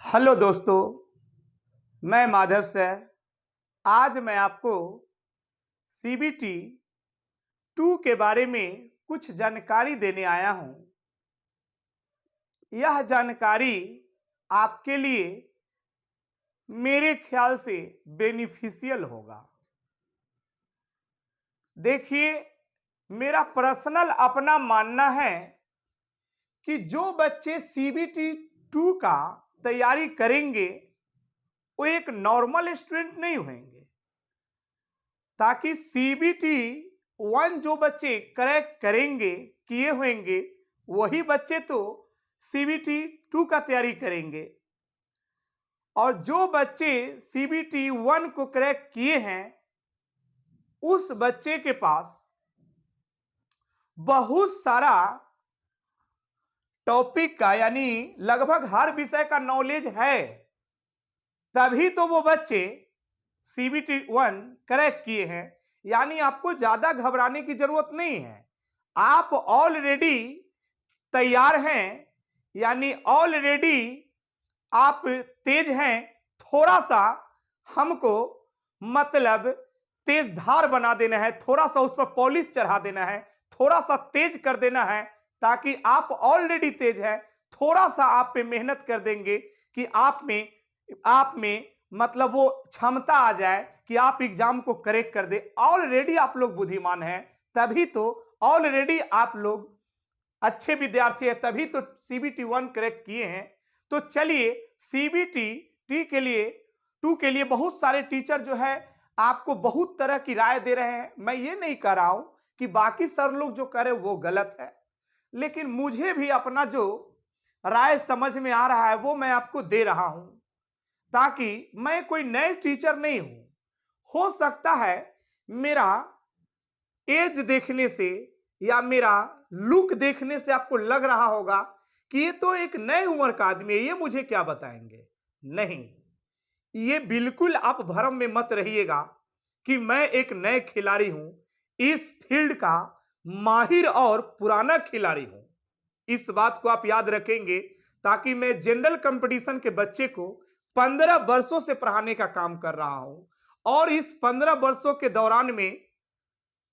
Hello दोस्तों, मैं Madhav sir. आज मैं आपको सीबीटी 2 के बारे में कुछ जानकारी देने आया हूं। यह जानकारी आपके लिए मेरे ख्याल से बेनिफिशियल होगा। देखिए, मेरा पर्सनल अपना मानना है कि जो बच्चे सीबीटी 2 का तैयारी करेंगे वो एक नॉर्मल स्टूडेंट नहीं होंगे, ताकि सीबीटी 1 जो बच्चे क्रैक करेंगे किए होंगे वही बच्चे तो सीबीटी 2 का तैयारी करेंगे। और जो बच्चे सीबीटी 1 को क्रैक किए हैं उस बच्चे के पास बहुत सारा टॉपिक का यानी लगभग हर विषय का नॉलेज है, तभी तो वो बच्चे सीबीटी 1 क्रैक किए हैं। यानी आपको ज्यादा घबराने की जरूरत नहीं है, आप ऑलरेडी तैयार हैं, यानी ऑलरेडी आप तेज हैं। थोड़ा सा हमको मतलब तेज धार बना देना है, थोड़ा सा उस पर पॉलिश चढ़ा देना है, थोड़ा सा तेज कर देना है, ताकि आप ऑलरेडी तेज हैं। थोड़ा सा आप पे मेहनत कर देंगे कि आप में मतलब वो क्षमता आ जाए कि आप एग्जाम को करेक्ट कर दे। ऑलरेडी आप लोग बुद्धिमान हैं, तभी तो ऑलरेडी आप लोग अच्छे विद्यार्थी हैं, तभी तो सीबीटी 1 करेक्ट किए हैं। तो चलिए, सीबीटी 2 के लिए बहुत सारे टीचर जो है आपको बहुत तरह की राय दे रहे हैं। मैं ये नहीं कह रहा हूं कि बाकी सर लोग जो करे वो गलत है, लेकिन मुझे भी अपना जो राय समझ में आ रहा है वो मैं आपको दे रहा हूं, ताकि मैं कोई नए टीचर नहीं हूं। हो सकता है मेरा एज देखने से या मेरा लुक देखने से आपको लग रहा होगा कि ये तो एक नए उम्र का आदमी है, ये मुझे क्या बताएंगे। नहीं, ये बिल्कुल आप भ्रम में मत रहिएगा कि मैं एक नए खिलाड़ी हूं, इस फील्ड का माहिर और पुराना खिलाड़ी हूं। इस बात को आप याद रखेंगे, ताकि मैं जनरल कंपटीशन के बच्चे को 15 वर्षों से पढ़ाने का काम कर रहा हूं, और इस 15 वर्षों के दौरान में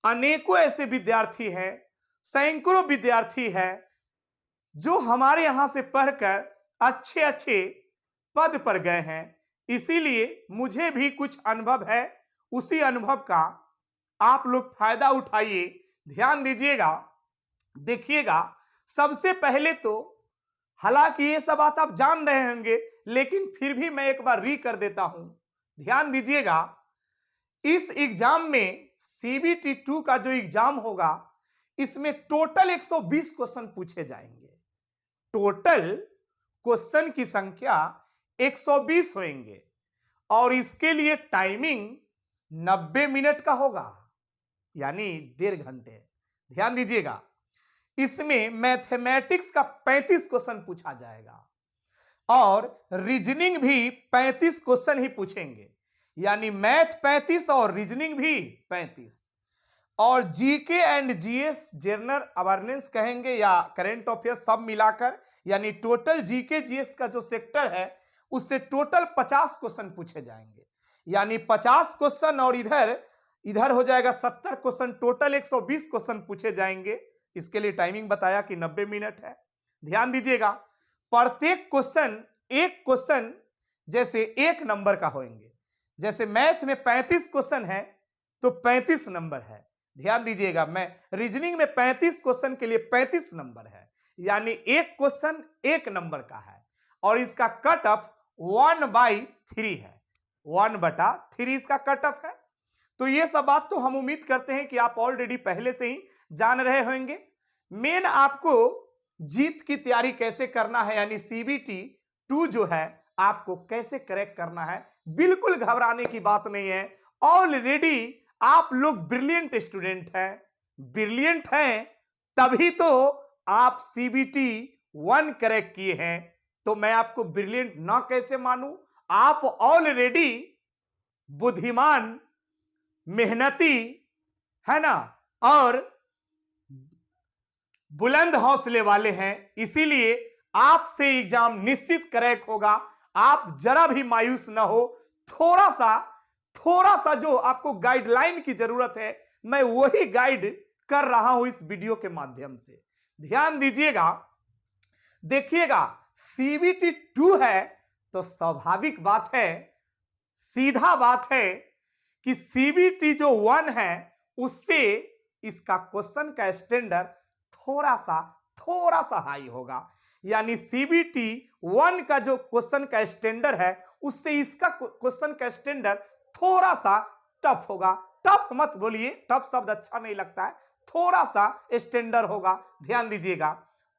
अनेकों ऐसे विद्यार्थी हैं, सैकड़ों विद्यार्थी हैं जो हमारे यहां से पढ़कर अच्छे अच्छे पद पर गए हैं। इसीलिए मुझे भी कुछ अनुभव है, उसी अनुभव का आप लोग फायदा उठाइए, ध्यान दीजिएगा, देखिएगा। सबसे पहले तो, हालांकि ये सब बात आप जान रहे होंगे, लेकिन फिर भी मैं एक बार री कर देता हूं, ध्यान दीजिएगा। इस एग्जाम में सीबीटी 2 का जो एग्जाम होगा, इसमें टोटल 120 क्वेश्चन पूछे जाएंगे। टोटल क्वेश्चन की संख्या 120 होंगे, और इसके लिए टाइमिंग 90 मिनट का होगा, यानी 1.5 घंटे। ध्यान दीजिएगा, इसमें मैथमेटिक्स का 35 क्वेश्चन पूछा जाएगा, और रीजनिंग भी 35 क्वेश्चन ही पूछेंगे, यानी मैथ 35 और रीजनिंग भी 35। और GK and GS, general awareness कहेंगे या करंट अफेयर्स, सब मिलाकर, यानी टोटल जीके जीएस का जो सेक्टर है उससे टोटल 50 क्वेश्चन पूछे जाएंगे, यानी 50 क्वेश्चन, और इधर हो जाएगा 70 क्वेश्चन। टोटल 120 क्वेश्चन पूछे जाएंगे। इसके लिए टाइमिंग बताया कि 90 मिनट है। ध्यान दीजिएगा, प्रत्येक क्वेश्चन, एक क्वेश्चन जैसे 1 नंबर का होंगे। जैसे मैथ में 35 क्वेश्चन है तो 35 नंबर है। ध्यान दीजिएगा, मैं रीजनिंग में 35 क्वेश्चन के लिए 35 नंबर है, यानी एक क्वेश्चन 1 नंबर का है, और इसका कट ऑफ 1/3 है। 1/3 इसका कट ऑफ है। तो ये सब बात तो हम उम्मीद करते हैं कि आप ऑलरेडी पहले से ही जान रहे होंगे। मेन आपको जीत की तैयारी कैसे करना है, यानी सीबीटी 2 जो है आपको कैसे क्रैक करना है, बिल्कुल घबराने की बात नहीं है। ऑलरेडी आप लोग ब्रिलियंट स्टूडेंट हैं, ब्रिलियंट हैं, तभी तो आप सीबीटी 1 क्रैक किए हैं। तो मैं आपको ब्रिलियंट ना कैसे मानूं? आप ऑलरेडी बुद्धिमान, मेहनती है ना, और बुलंद हौसले वाले हैं, इसीलिए आपसे एग्जाम निश्चित क्रैक होगा। आप जरा भी मायूस ना हो। थोड़ा सा जो आपको गाइडलाइन की जरूरत है, मैं वही गाइड कर रहा हूं इस वीडियो के माध्यम से। ध्यान दीजिएगा, देखिएगा, सीबीटी 2 है तो स्वाभाविक बात है, सीधा बात है कि सीबीटी जो 1 है उससे इसका क्वेश्चन का स्टैंडर्ड थोड़ा सा हाई होगा। यानी सीबीटी 1 का जो क्वेश्चन का स्टैंडर्ड है उससे इसका क्वेश्चन का स्टैंडर्ड थोड़ा सा टफ होगा। टफ मत बोलिए, टफ शब्द अच्छा नहीं लगता है, थोड़ा सा स्टैंडर्ड होगा। ध्यान दीजिएगा,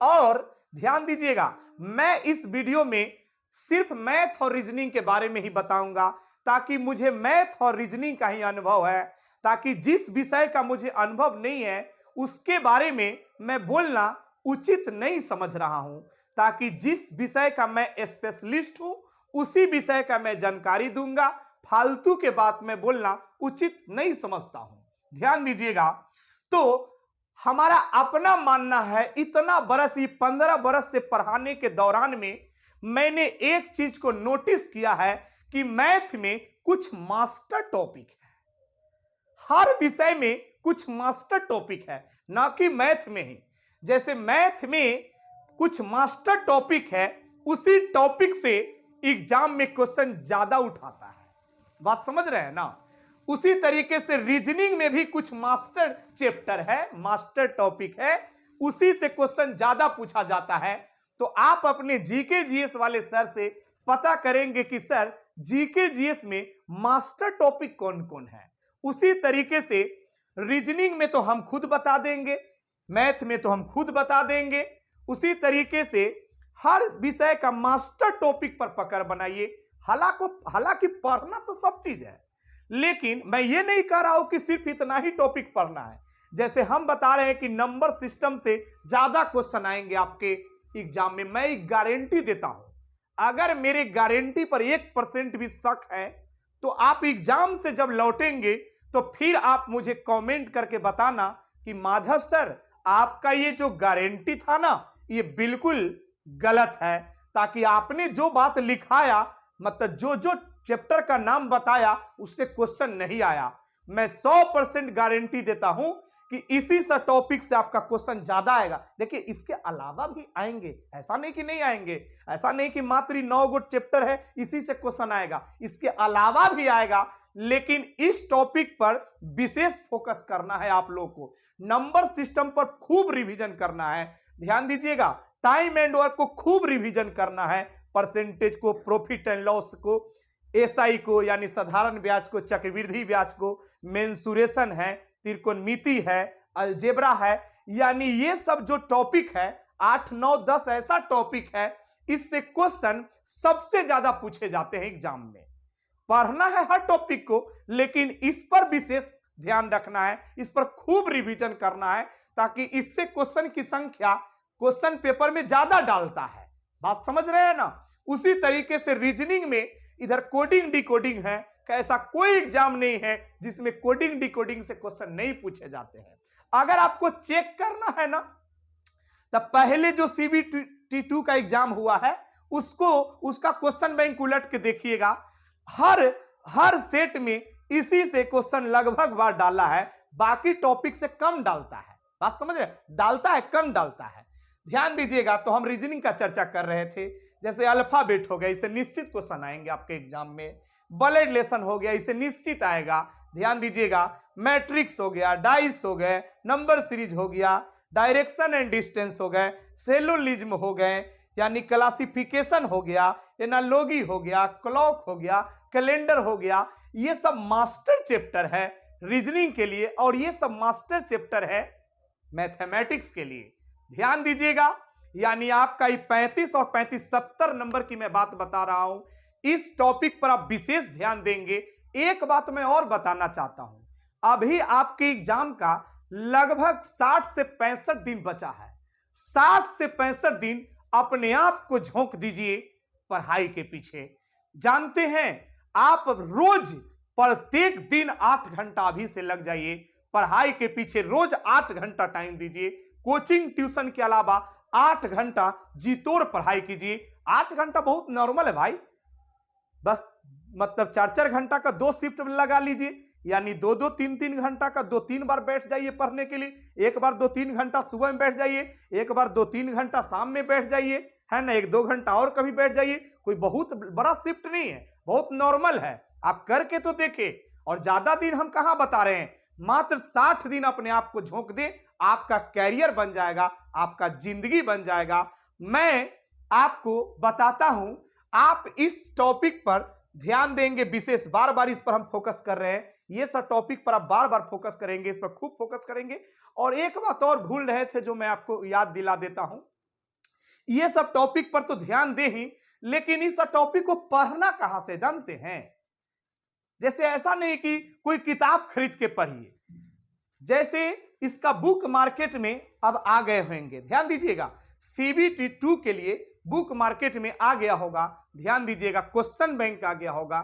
और ध्यान दीजिएगा, मैं इस वीडियो में सिर्फ मैथ और रीजनिंग के बारे में ही बताऊंगा, ताकि मुझे मैथ और रीजनिंग का ही अनुभव है, ताकि जिस विषय का मुझे अनुभव नहीं है उसके बारे में मैं बोलना उचित नहीं समझ रहा हूं, ताकि जिस विषय का मैं स्पेशलिस्ट हूं उसी विषय का मैं जानकारी दूंगा। फालतू के बात में बोलना उचित नहीं समझता हूं। ध्यान दीजिएगा, तो हमारा अपना मानना है, इतना बरस, ये 15 बरस से पढ़ाने के दौरान में मैंने एक चीज को नोटिस किया है कि मैथ में कुछ मास्टर टॉपिक है, हर विषय में कुछ मास्टर टॉपिक है, ना कि मैथ में ही। जैसे मैथ में कुछ मास्टर टॉपिक है, उसी टॉपिक से एग्जाम में क्वेश्चन ज्यादा उठाता है। बात समझ रहे हैं ना? उसी तरीके से रीजनिंग में भी कुछ मास्टर चैप्टर है, मास्टर टॉपिक है, उसी से क्वेश्चन ज्यादा पूछा जाता है। तो आप अपने जीके जीएस वाले सर से पता करेंगे कि सर जीके जीएस में मास्टर टॉपिक कौन कौन है। उसी तरीके से रीजनिंग में तो हम खुद बता देंगे, मैथ में तो हम खुद बता देंगे। उसी तरीके से हर विषय का मास्टर टॉपिक पर पकड़ बनाइए। हालांकि पढ़ना तो सब चीज है, लेकिन मैं ये नहीं कह रहा हूं कि सिर्फ इतना ही टॉपिक पढ़ना है। जैसे हम बता रहे हैं कि नंबर सिस्टम से ज्यादा क्वेश्चन आएंगे आपके एग्जाम में, मैं एक गारंटी देता हूं। अगर मेरे गारंटी पर 1% भी शक है तो आप एग्जाम से जब लौटेंगे तो फिर आप मुझे कमेंट करके बताना कि माधव सर आपका ये जो गारंटी था ना ये बिल्कुल गलत है, ताकि आपने जो बात लिखाया, मतलब जो चैप्टर का नाम बताया उससे क्वेश्चन नहीं आया। मैं 100% गारंटी देता हूं कि इसी से टॉपिक से आपका क्वेश्चन ज्यादा आएगा। देखिए इसके अलावा भी आएंगे, ऐसा नहीं कि नहीं आएंगे, ऐसा नहीं कि मात्र 9 गो चैप्टर है इसी से क्वेश्चन आएगा, इसके अलावा भी आएगा। लेकिन इस टॉपिक पर विशेष फोकस करना है आप लोगों को, नंबर सिस्टम पर खूब रिवीजन करना है। ध्यान दीजिएगा, टाइम एंड वर्क को खूब रिवीजन करना है, परसेंटेज को, प्रॉफिट एंड लॉस को, एसआई को यानी साधारण ब्याज को, चक्रवृद्धि ब्याज को, मेंसुरेशन है, त्रिकोणमिति है, अलजेब्रा है, यानी ये सब जो टॉपिक है 8, 9, 10 ऐसा टॉपिक है, इससे क्वेश्चन सबसे ज्यादा पूछे जाते हैं एग्जाम में। पढ़ना है हर टॉपिक को, लेकिन इस पर विशेष ध्यान रखना है, इस पर खूब रिवीजन करना है, ताकि इससे क्वेश्चन की संख्या क्वेश्चन पेपर में ज्यादा डालता है। बात समझ रहे हैं ना? उसी तरीके से रीजनिंग में इधर कोडिंग डिकोडिंग है, ऐसा कोई एग्जाम नहीं है जिसमें कोडिंग डिकोडिंग से क्वेश्चन नहीं पूछे जाते हैं। अगर आपको चेक करना है ना, तब पहले जो सीबीटी 2 का एग्जाम हुआ है उसका क्वेश्चन बैंक उलट के देखिएगा, हर सेट में इसी से क्वेश्चन लगभग बार डाला है, बाकी टॉपिक से कम डालता है। बात समझ रहे? डालता है, कम डालता है। ध्यान दीजिएगा, तो हम रीजनिंग का चर्चा कर रहे थे। जैसे अल्फाबेट हो गया, इसे निश्चित क्वेश्चन आएंगे आपके एग्जाम में। ब्लड रिलेशन हो गया, इसे निश्चित आएगा। ध्यान दीजिएगा, मैट्रिक्स हो गया, डाइस हो गए, नंबर सीरीज हो गया, डायरेक्शन एंड डिस्टेंस हो गए, सेलोलिज्म हो गए यानी क्लासिफिकेशन हो गया, एनालॉजी हो गया, क्लॉक हो गया, कैलेंडर हो गया। ये सब मास्टर चैप्टर है रीजनिंग के लिए, और ये सब मास्टर चैप्टर है मैथमेटिक्स के लिए। ध्यान दीजिएगा, यानी आपका ये 35 और 35 70 नंबर की मैं बात बता रहा हूं। इस टॉपिक पर आप विशेष ध्यान देंगे। एक बात मैं और बताना चाहता हूं, अभी आपके एग्जाम का लगभग 60 से 65 दिन बचा है। 60 से 65 दिन अपने आप को झोंक दीजिए पढ़ाई के पीछे। जानते हैं, आप रोज प्रत्येक दिन 8 घंटा अभी से लग जाइए पढ़ाई के पीछे, रोज 8 घंटा टाइम दीजिए। कोचिंग ट्यूशन के अलावा 8 घंटा जी तोड़ पढ़ाई कीजिए। 8 घंटा बहुत नॉर्मल है भाई, बस मतलब 4-4 घंटा का 2 शिफ्ट लगा लीजिए, यानी 2-2 3-3 घंटा का 2-3 बार बैठ जाइए पढ़ने के लिए। एक बार 2-3 घंटा सुबह में बैठ जाइए, एक बार 2-3 घंटा शाम में बैठ जाइए, है ना, 1-2 घंटा और कभी बैठ जाइए। कोई बहुत बड़ा शिफ्ट नहीं है, बहुत नॉर्मल है, आप करके तो देखें। और ज्यादा दिन हम कहां बता रहे हैं, मात्र 60 दिन अपने आप को झोंक दे, आपका कैरियर बन जाएगा, आपका जिंदगी बन जाएगा। मैं आपको बताता हूं, आप इस टॉपिक पर ध्यान देंगे विशेष, बार बार इस पर हम फोकस कर रहे हैं, ये सब टॉपिक पर आप बार बार फोकस करेंगे, इस पर खूब फोकस करेंगे। और एक बात और भूल रहे थे जो मैं आपको याद दिला देता हूं, ये सब टॉपिक पर तो ध्यान दे ही, लेकिन इस टॉपिक को पढ़ना कहां से जानते हैं? जैसे ऐसा नहीं कि कोई किताब खरीद के पढ़िए, जैसे इसका बुक मार्केट में अब आ गए होंगे, ध्यान दीजिएगा, CBT 2 के लिए बुक मार्केट में आ गया होगा, ध्यान दीजिएगा, क्वेश्चन बैंक आ गया होगा,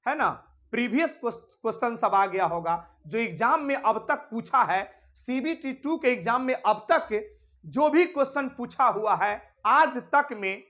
है ना, प्रीवियस क्वेश्चन सब आ गया होगा, जो एग्जाम में अब तक पूछा है, CBT 2 के एग्जाम में अब तक जो भी क्वेश्चन पूछा हुआ है आज तक में,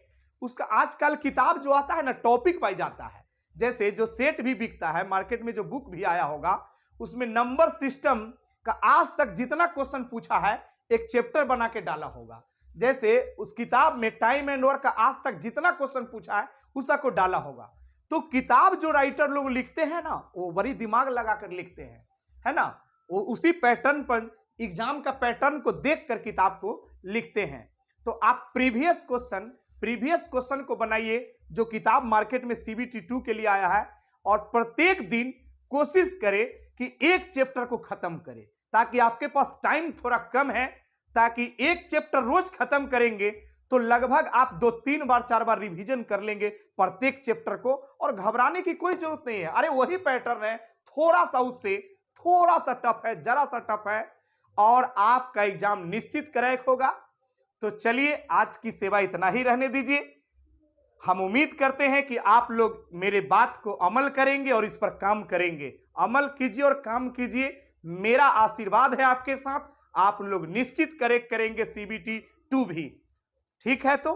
उसका आजकल किताब जो आता है ना, टॉपिक वाइज आता है। जैसे जो सेट भी बिकता है मार्केट में, जो बुक भी आया होगा, उसमें नंबर सिस्टम का आज तक जितना क्वेश्चन पूछा है एक चैप्टर बना के डाला होगा। जैसे उस किताब में टाइम एंड वर्क का आज तक जितना क्वेश्चन पूछा है उसको डाला होगा। तो किताब जो राइटर लोग लिखते हैं ना, वो बड़ी दिमाग लगाकर लिखते हैं, है ना, वो उसी पैटर्न पर, एग्जाम का पैटर्न को देखकर किताब को लिखते हैं। तो आप प्रीवियस क्वेश्चन को बनाइए, जो किताब मार्केट में CBT 2 के लिए आया है, और प्रत्येक दिन कोशिश करें कि एक चैप्टर को खत्म करें, ताकि आपके पास टाइम थोड़ा कम है, ताकि एक चैप्टर रोज खत्म करेंगे तो लगभग आप 2-3 बार 4 बार रिवीजन कर लेंगे प्रत्येक चैप्टर को, और घबराने की कोई जरूरत नहीं है। अरे वही पैटर्न है, थोड़ा सा उससे थोड़ा सा टफ है, जरा सा टफ है, और आपका एग्जाम निश्चित क्रैक होगा। तो चलिए, आज की सेवा इतना ही रहने दीजिए। हम उम्मीद करते हैं कि आप लोग मेरे बात को अमल करेंगे और इस पर काम करेंगे। अमल कीजिए और काम कीजिए, मेरा आशीर्वाद है आपके साथ। आप लोग निश्चित करेक्ट करेंगे CBT 2 भी, ठीक है? तो